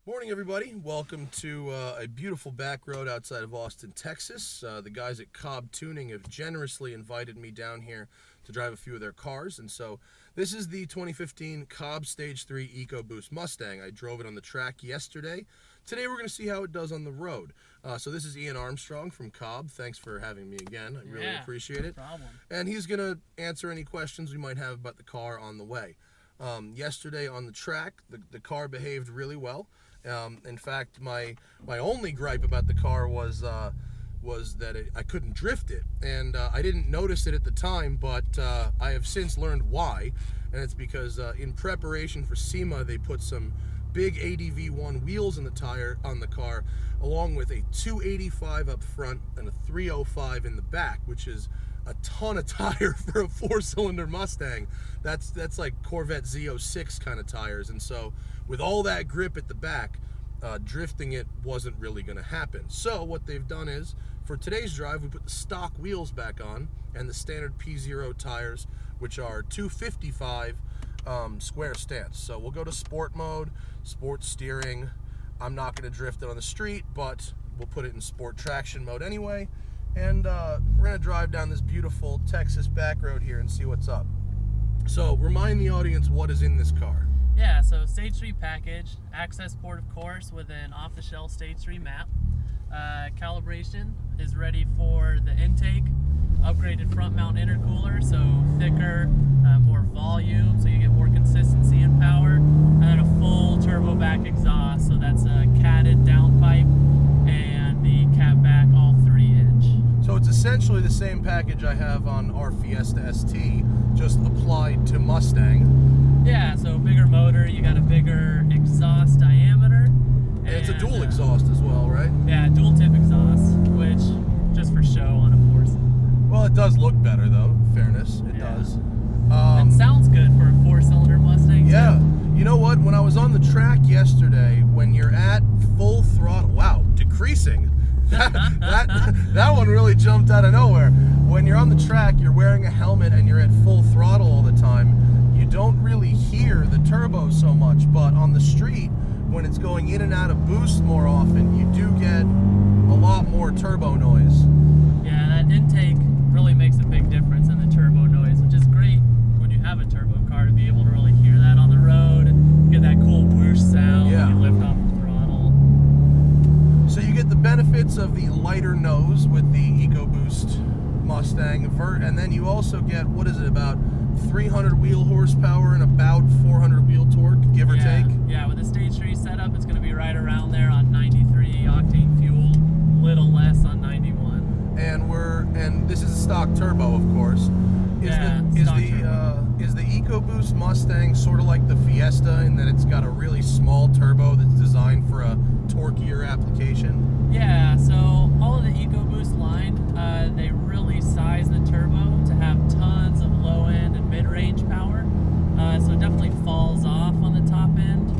Morning, everybody. Welcome to a beautiful back road outside of Austin, Texas. The guys at Cobb Tuning have generously invited me down here to drive a few of their cars. And so this is the 2015 Cobb Stage 3 Ecoboost Mustang. I drove it on the track yesterday. Today we're going to see how it does on the road. So this is Ian Armstrong from Cobb. Thanks for having me again. I really appreciate it. No problem. And he's going to answer any questions we might have about the car on the way. Yesterday on the track, the car behaved really well. In fact, my only gripe about the car was that I couldn't drift it, and I didn't notice it at the time, but I have since learned why, and it's because in preparation for SEMA, they put some big ADV1 wheels in the car, along with a 285 up front and a 305 in the back, which is a ton of tire for a four-cylinder Mustang. That's like Corvette Z06 kind of tires, and so with all that grip at the back, drifting it wasn't really going to happen. So what they've done is, for today's drive, we put the stock wheels back on and the standard P0 tires, which are 255 square stance. So we'll go to sport mode, sport steering. I'm not going to drift it on the street, but we'll put it in sport traction mode anyway. And we're going to drive down this beautiful Texas back road here and see what's up. So remind the audience what is in this car. Yeah, so Stage 3 package, Accessport of course, with an off-the-shelf Stage 3 map. Calibration is ready for the intake, upgraded front mount intercooler, so thicker, more volume, so you get more consistency and power, and then a full turbo back exhaust, so that's a catted downpipe and the cat back all 3-inch. So it's essentially the same package I have on our Fiesta ST, just applied to Mustang. Yeah, so bigger motor, you got a bigger exhaust diameter. And it's a dual exhaust as well, right? Yeah, dual tip exhaust, which, just for show on a four-cylinder. Well, it does look better though, in fairness, it does. It sounds good for a four-cylinder Mustang. Yeah, too. you know what, when I was on the track yesterday, when you're at full throttle, wow, decreasing. That one really jumped out of nowhere. When you're on the track, you're wearing a helmet and you're at full throttle all the time. You don't really hear the turbo so much, but on the street, when it's going in and out of boost more often, you do get a lot more turbo noise. Yeah, that intake really makes a big difference in the turbo noise, which is great when you have a turbo car to be able to really hear that on the road and get that cool whoosh sound when you lift off the throttle. So you get the benefits of the lighter nose with the Ecoboost Mustang, and then you also get, what is it, about 300 wheel horsepower and about 400 wheel torque, give or take? Yeah, with the Stage 3 setup, it's going to be right around there on 93 octane fuel, little less on 91. And this is a stock turbo, of course. Is the Ecoboost Mustang sort of like the Fiesta in that it's got a really small turbo that's designed for a torquier application? Yeah, so all of the Ecoboost line, they really size the turbo to have tons of low end and mid-range power. So it definitely falls off on the top end,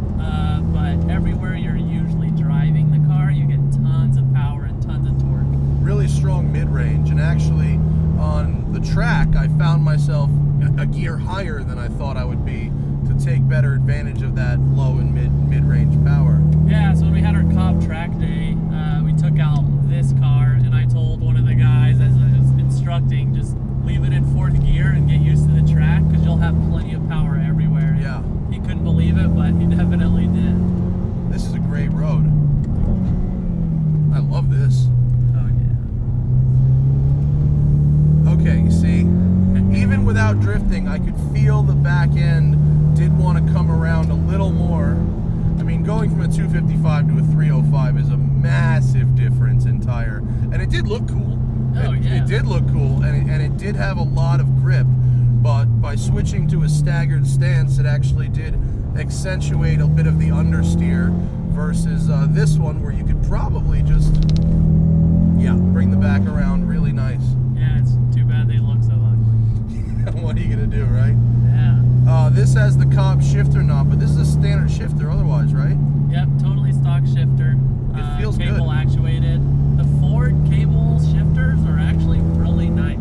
but everywhere you're usually driving the car, you get tons of power and tons of torque. Really strong mid-range, and actually on the track I found myself a gear higher than I thought I would be to take better advantage of that low and mid-range power. Yeah, so when we had our Cobb track day, we took out this car, and I told one of the guys as I was instructing, just leave it in 4th gear and get used to the track, because you'll have plenty of power everywhere. Yeah. He couldn't believe it, but he definitely did. This is a great road. I love this. Oh yeah. Okay, you see, even without drifting, I could feel the back end did want to come around a little more. I mean, going from a 255 to a 305 is a massive difference in tire, and it did look cool. It did look cool, and it did have a lot of grip, but by switching to a staggered stance, it actually did accentuate a bit of the understeer versus this one, where you could probably just, bring the back around really nice. Yeah, it's too bad they look so ugly. What are you gonna do, right? Yeah. This has the Cobb shifter knob, but this is a standard shifter otherwise, right? Yep, totally stock shifter. It feels good. Cable actuated. The Ford cable shifters are actually really nice.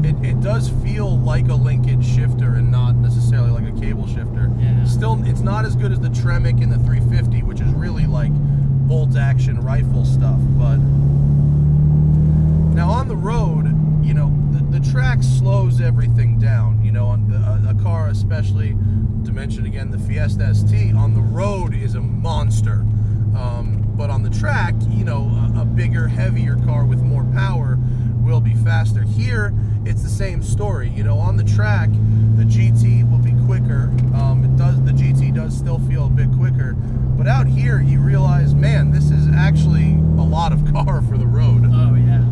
It does feel like a linkage shifter and not necessarily like a cable shifter. Yeah. Still, it's not as good as the Tremec in the 350, which is really like bolt-action rifle stuff. But now on the road, you know, the track slows everything down. You know, on a car, especially, to mention again, the Fiesta ST, on the road is a monster. But on the track, you know, a bigger, heavier car with more power will be faster. Here, it's the same story. You know, on the track, the GT will be quicker. The GT does still feel a bit quicker. But out here, you realize, man, this is actually a lot of car for the road. Oh, yeah.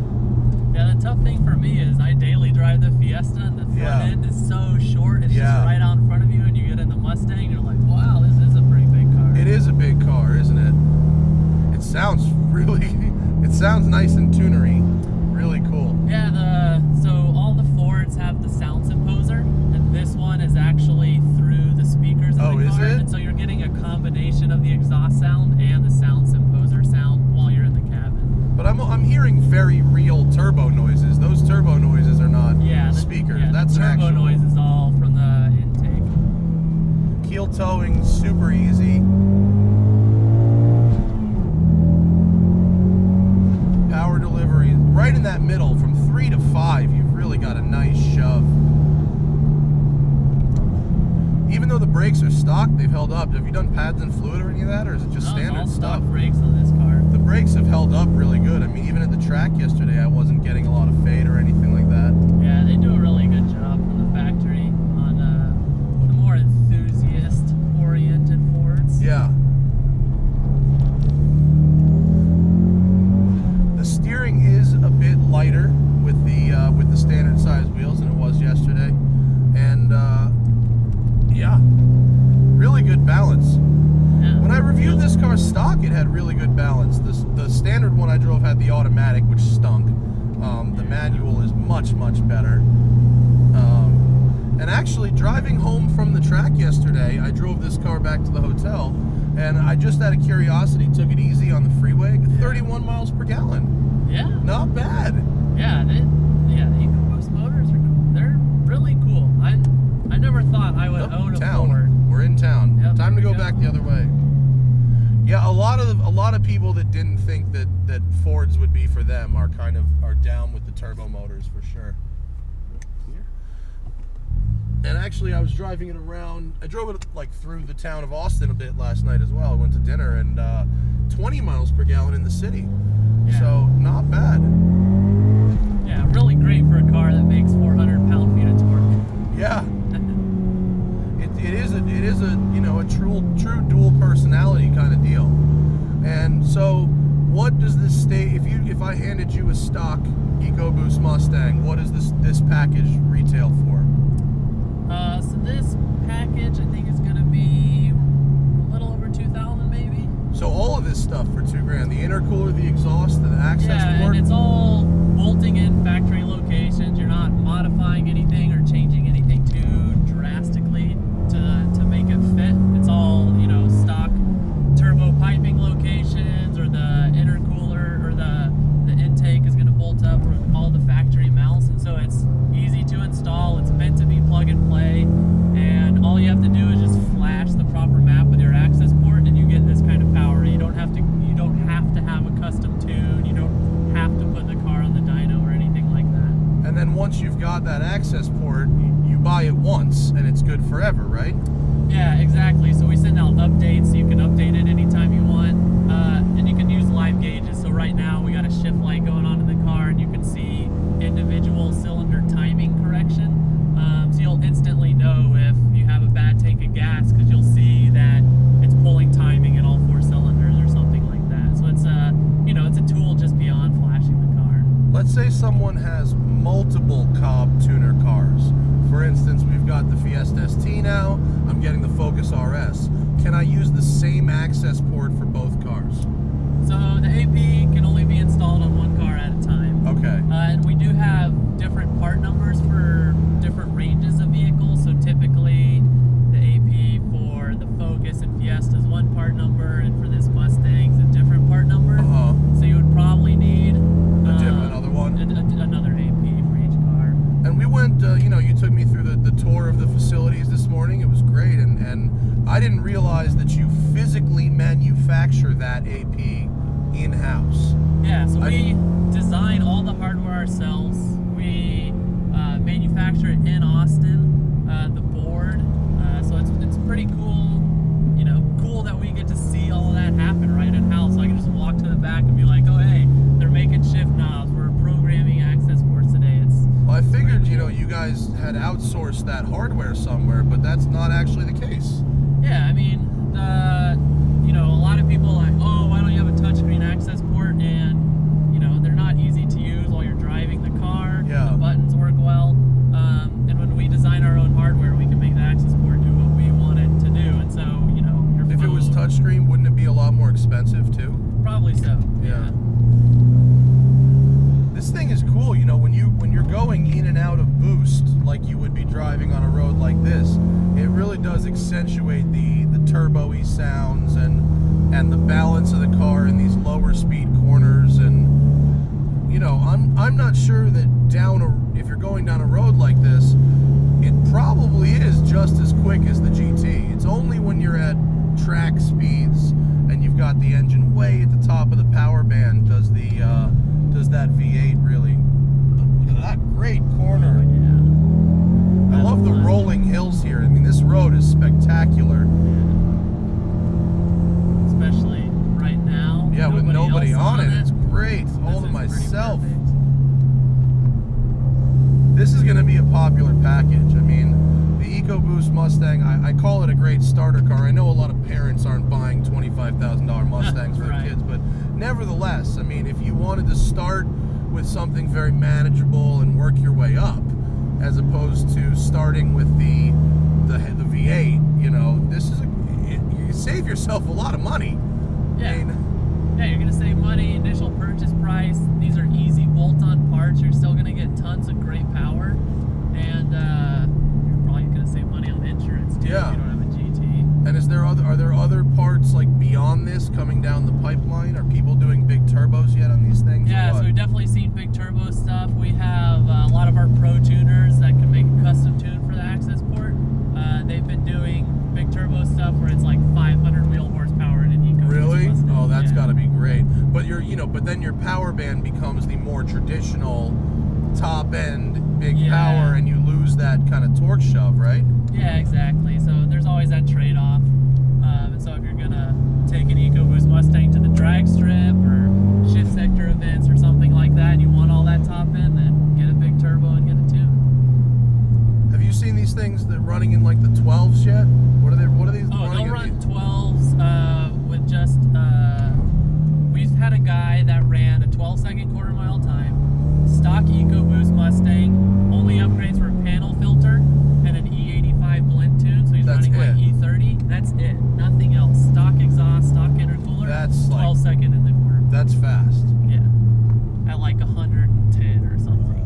Yeah, the tough thing for me is I daily drive the Fiesta, and the front end is so short. It's just right out in front of you, and you get in the Mustang, and you're like, wow, this is a pretty big car. It is a big car, isn't it? It sounds nice and tunery. Really cool. Yeah, so all the Fords have the sound imposer, and this one is actually through the speakers in the car. Is it? And so you're getting a combination of the exhaust sound and the sound imposer sound while you're in the cabin. But I'm hearing very real turbo noises. Those turbo noises are not speakers. Yeah, that's the turbo actual noise is all from the intake. Heel towing, super easy. Power delivery, right in that middle, from 3 to 5, you've really got a nice shove. Even though the brakes are stock, they've held up. Have you done pads and fluid or any of that, or is it just standard all stuff? stock brakes on this car. The brakes have held up really good. I mean, even at the track yesterday, I wasn't getting a lot of fade or anything like that. Yeah, they do a really good job from the factory on the more enthusiast-oriented Fords. Yeah. The steering is a bit lighter with the standard size wheels than it was yesterday, and yeah, really good balance. Yeah. When I reviewed this car stock, it had really good balance. The standard one I drove had the automatic, which stunk. The manual is much better. And actually, driving home from the track yesterday, I drove this car back to the hotel, and I just out of curiosity took it easy on the freeway. 31 miles per gallon. Yeah. Not bad. Yeah, the Ecoboost motors they're really cool. I never thought I would own a Ford. We're in town. Yep, Time to go back the other way. Yeah, a lot of people that didn't think that Fords would be for them are down with the turbo motors for sure. And actually, I was driving it around. I drove it like through the town of Austin a bit last night as well. I went to dinner, and 20 miles per gallon in the city. Yeah. So not bad. Yeah, really great for a car that makes 400 pound-feet of torque. Yeah. It is a you know, a true dual personality kind of deal. And so, what does this if I handed you a stock Ecoboost Mustang, what does this package retail for? So this package I think is going to be a little over 2,000 maybe. So all of this stuff for $2,000, the intercooler, the exhaust, the access port. Yeah, and it's all bolting in factory locations. You're not modifying anything or changing anything too drastically to make it fit. It's all, you know, stock turbo piping locations, or the intercooler or the intake is going to bolt up with all the factory mounts, and so it's easy to install. It's meant to be plug and play, and all you have to do is just flash the proper map with your Accessport, and you get this kind of power. You don't have to have a custom tune. You don't have to put the car on the dyno or anything like that. And then once you've got that Accessport, you buy it once, and it's good forever, right? Yeah, exactly. So we send out updates, so you can update it anytime you want, and you can use live gauges. So right now we got a shift light going on in the car, and you can see individual cylinder timing correction. So you'll instantly know if you have a bad tank of gas, because you'll see that it's pulling timing in all 4 cylinders or something like that. So it's it's a tool just beyond flashing the car. Let's say someone has multiple Cobb tuner cars. For instance, we've got the Fiesta ST now. I'm getting the Focus RS. Can I use the same Accessport for both cars? So the AP can only be installed on one car at a time. Okay. And we do have different part numbers for different ranges of vehicles. So typically, the AP for the Focus and Fiesta is one part number, and for this Mustang's a different part number. So you would probably need another one, another AP for each car. And we went. You took me through the tour of the facilities this morning. It was great, and I didn't realize that you physically manufacture that AP in-house. Yeah, so we design all the hardware ourselves. We manufacture it in Austin, the board. So it's pretty cool, you know, cool that we get to see all of that happen right in-house. So I can just walk to the back and be like, oh, hey, they're making shift knobs. We're programming Accessports today. Well, I figured, you know, you guys had outsourced that hardware somewhere, but that's not actually the case. Yeah, I mean, you know, a lot of people are like, oh, why don't you have a touchscreen Accessport? And, you know, they're not easy to use while you're driving the car. Yeah. The buttons work well. And when we design our own hardware, we can make the Accessport do what we want it to do. And so, you know, your phone, if it was touchscreen, wouldn't it be a lot more expensive too? Probably so. Yeah. This thing is cool, you know, when you're going in and out of boost like you would be driving on a road like this, it really does accentuate the turbo-y sounds and the balance of the car in these lower speed corners. And you know, I'm not sure that if you're going down a road like this, it probably is just as quick as the GT. It's only when you're at track speeds and you've got the engine way at the top of the power band does that V8 really. Look at that great corner. Yeah. I love the rolling hills here. I mean, this road is spectacular. Especially right now. Yeah, with nobody on it. It's great. All to This is myself. pretty perfect. This is going to be a popular package. I mean, the Ecoboost Mustang, I call it a great starter car. I know a lot of parents aren't buying $25,000 Mustangs for their kids, but nevertheless, I mean, if you wanted to start with something very manageable and work your way up, as opposed to starting with the V8, you know, you save yourself a lot of money. Yeah. I mean, yeah, you're gonna save money, initial purchase price. These are easy bolt-on parts. You're still gonna get tons of great power, and you're probably gonna save money on insurance too. Yeah. If you don't have a GT. and are there other parts like beyond this coming down the pipeline? Are people doing big turbos yet on these things? Yeah, so we've definitely seen big turbo stuff. We have a lot of our pro tuners that can make a custom tune for the Accessport. They've been doing big turbo stuff where it's like 500 wheel horsepower in an Ecoboost Really? Mustang. Oh, that's Yeah. got to be great. But but then your power band becomes the more traditional top end big power, and you lose that kind of torque shove, right? Yeah, exactly. So there's always that trade-off. And so if you're gonna take an Ecoboost Mustang to the drag strip or shift sector events or something like that, and you want all that top end, then get a big turbo and get a tune. Have you seen these things that are running in like the 12s yet? What are these? Oh, running they'll in? run 12s with just. We've had a guy that ran a 12-second quarter mile time, stock Ecoboost Mustang, only upgrades for a panel filter and an E85 blend tune, so he's running like E30. That's it. Nothing else. Stock exhaust, stock intercooler. That's 12-second in the quarter. That's fast. Yeah. At like 110 or something.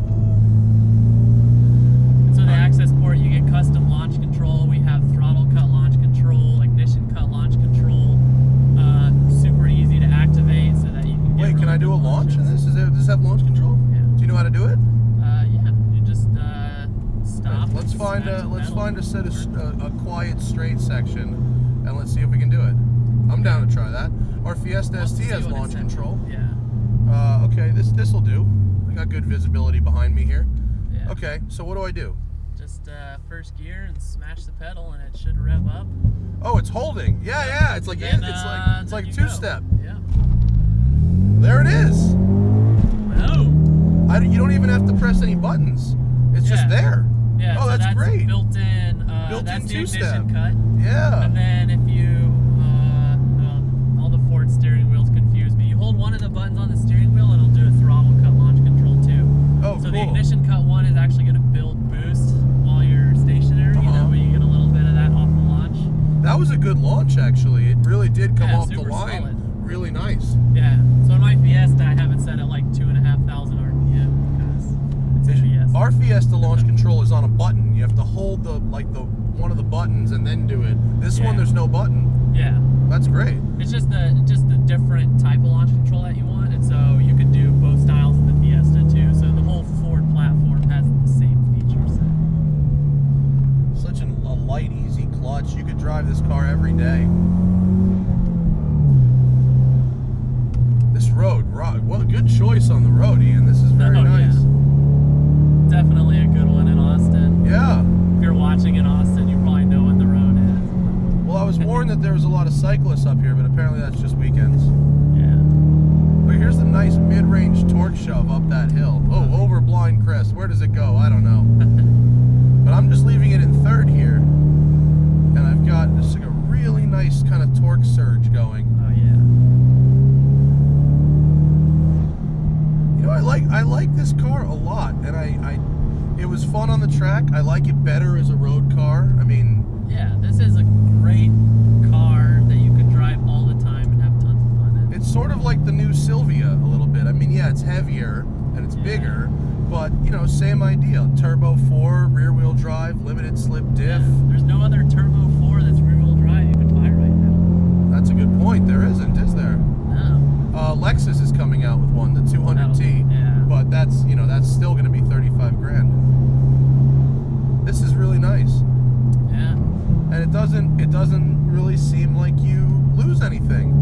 And so the Accessport, you get custom launch control. We have throttle cut launch control, ignition cut launch control. Super easy to activate so that you can get. Wait, can I do a launch in this? Does this have launch control? Yeah. Do you know how to do it? Yeah. You just stop. Let's find a quiet straight section, and let's see if we can do it. I'm down to try that. Our Fiesta ST has launch control. Yeah. Okay, this will do. I got good visibility behind me here. Yeah. Okay, so what do I do? Just first gear and smash the pedal, and it should rev up. Oh, it's holding. Yeah. It's like And, it's like two-step. Yeah. There it is. Oh. You don't even have to press any buttons. It's just there. Yeah. Oh, so that's great. Built-in. Built-in that's the two-step. ignition cut. Yeah. And then if you, all the Ford steering wheels confuse me. You hold one of the buttons on the steering wheel, and it'll do a throttle cut launch control too. Oh, so cool. the ignition cut one is actually going to build boost while you're stationary. You know, but you get a little bit of that off the launch. That was a good launch, actually. It really did come off the super line. solid. Really nice. Yeah. So in my Fiesta, I have it set at like 2,500 RPM because it's a Fiesta. Our Fiesta launch control is on a button. You have to hold one of the buttons and then do it. This one, there's no button. Yeah. That's great. It's just the different type of launch control that you want, and so you could do both styles of the Fiesta too. So the whole Ford platform has the same feature set. Such a light, easy clutch. You could drive this car every day. This apparently that's just weekends. Yeah. But here's the nice mid-range torque shove up that hill. Oh, over Blind Crest. Where does it go? I don't know. But I'm just leaving it in third here. And I've got just like a really nice kind of torque surge going. Oh, yeah. You know, I like this car a lot. And it was fun on the track. I like it better as a road car. I mean... Yeah, this is a great car that you could drive all the time and have tons of fun in. It's sort of like the new Silvia a little bit. I mean, yeah, it's heavier and it's bigger, but, you know, same idea. Turbo 4, rear-wheel drive, limited slip diff. Yeah, there's no other Turbo 4 that's rear-wheel drive you can buy right now. That's a good point. There isn't, is there? No. Lexus is coming out with one, the 200T. Yeah. But that's, you know, that's still going to be 35 grand. This is really nice. Yeah. And it doesn't really seem like you lose anything.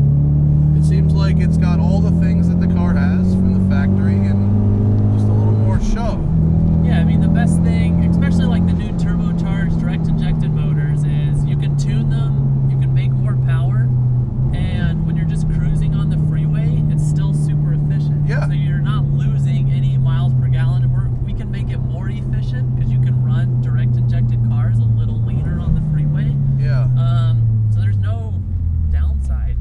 It seems like it's got all the things that the car has from the factory and just a little more shove. Yeah, I mean, the best thing, especially like the new turbocharged direct injected motors, is you can tune them, you can make more power, and when you're just cruising on the freeway, it's still super efficient. Yeah. So you're not losing any miles per gallon, and we can make it more efficient because you can run direct injected cars a little leaner on the freeway. Yeah. So there's no downside.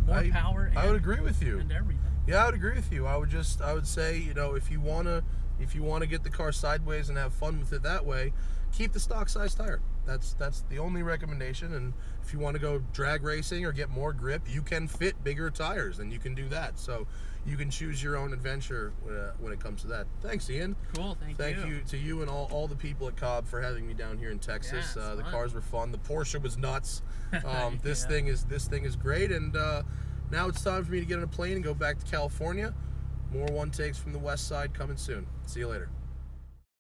More power. I would agree with you. And everything. Yeah, I would agree with you. I would say, you know, if you wanna get the car sideways and have fun with it that way, keep the stock size tire. That's the only recommendation. And if you want to go drag racing or get more grip, you can fit bigger tires, and you can do that. So you can choose your own adventure when it comes to that. Thanks, Ian. Cool, Thank you to you and all the people at Cobb for having me down here in Texas. Yeah, the cars were fun. The Porsche was nuts. This thing is great, and now it's time for me to get on a plane and go back to California. More one takes from the west side coming soon. See you later.